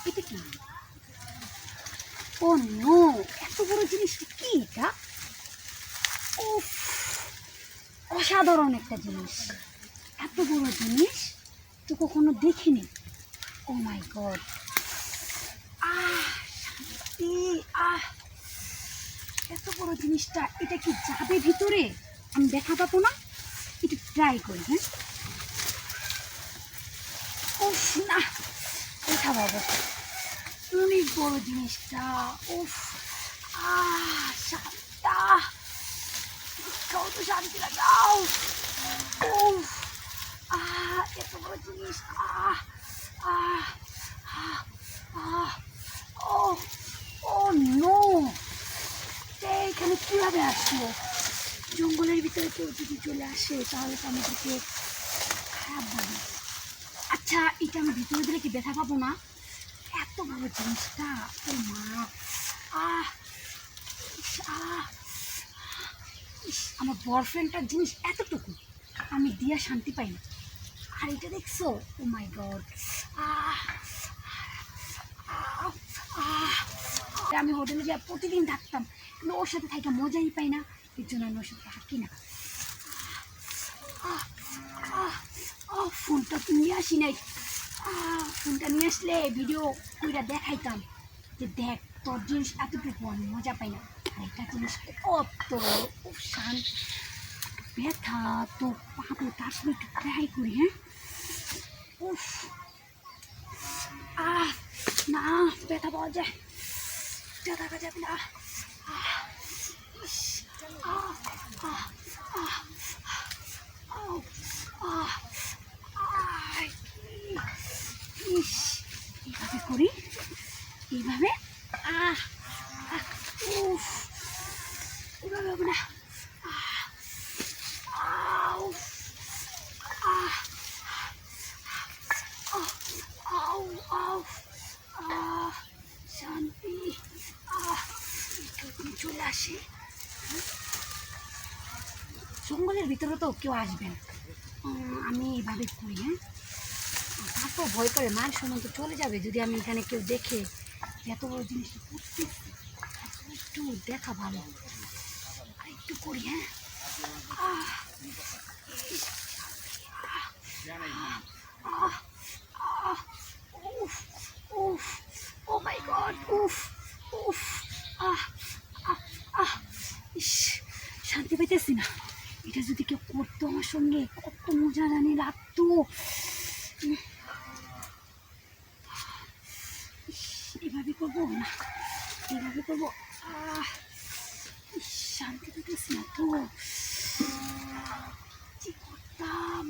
এটা কি? ও নো, এত বড় জিনিস কি এটা? উফ, অসাধারণ একটা জিনিস। এত বড় জিনিস তো কখনো দেখিনি। ও মাই গড, শান্তি। এত বড় জিনিসটা, এটা কি যাবে ভিতরে? আমি দেখা পাবো না? একটু ট্রাই করি। হ্যাঁ, উফ না, দেখা পাবো। অনেক বড় জিনিসটা। উফ, শান্তা, কত শান্তি লাগাও। উফ, এত বড় জিনিস। ও ও নো, এখানে কিভাবে আসলো? জঙ্গলের ভিতরে কেউ যদি চলে আসে তাহলে তো আমাদেরকে খারাপ বলে। আচ্ছা, এটা আমি ভিতরে দিলে কি ব্যথা পাবো না? এত বড় জিনিসটা। ও মা, আমার বয়ফ্রেন্ডটার জিনিস এতটুকু, আমি দিয়া শান্তি পাই না। আর এটা দেখছো? ও মাই গড, আমি হোটেলে যা প্রতিদিন থাকতাম, কিন্তু ওর সাথে থাকা মজাই পাই না। এর জন্য আমি ওর সাথে থাকি না। ফোনটা তো নিয়ে আসি নাই। ফোনটা নিয়ে আসলে ভিডিও কইরা দেখাইতাম যে দেখ, তোর জিনিস এতটুকু, আমি মজা পাই না। আর একটা জিনিস কত খুব শান্ত, ব্যথা তো পাবো, তার সাথে একটু ট্রাই করি। হ্যাঁ, উফ, না, ব্যথা পাওয়া যায়, দেখা যাবে না। এইভাবে করি, এইভাবে। উফ, এইভাবে হবে না। শান্তি, চলে আসে। জঙ্গলের ভিতরে তো কেউ আসবে না, আমি এইভাবে করি। হ্যাঁ, তারপর ভয় করে মান সম্মান তো চলে যাবে যদি আমি এখানে কেউ দেখে এত বড় জিনিসটা করতে। একটু দেখা ভালো, আর একটু করি। হ্যাঁ, উফ, উফ, ও মাই গড, উফ, উফ, ইস, শান্তি পাইতেছি না। এটা যদি কেউ করতো আমার সঙ্গে, কত মজা জানি লাগতো। এভাবে করবো না, এভাবে করবো। শান্তি পেতেছি না তো, কি করতাম?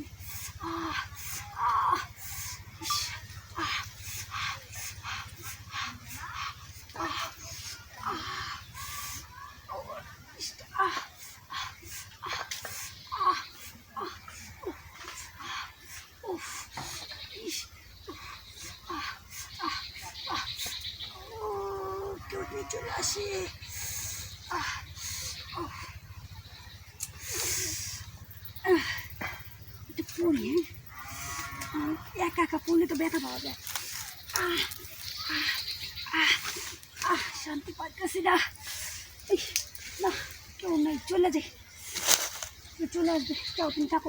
চলে আসে। এটা পড়ি, একা একা পড়লে তো ব্যথা পাওয়া যায়। শান্তি পাইতেছি না। না, কেউ নেই, চলে যাই, চলে আসবে, কেউ তুমি থাকো।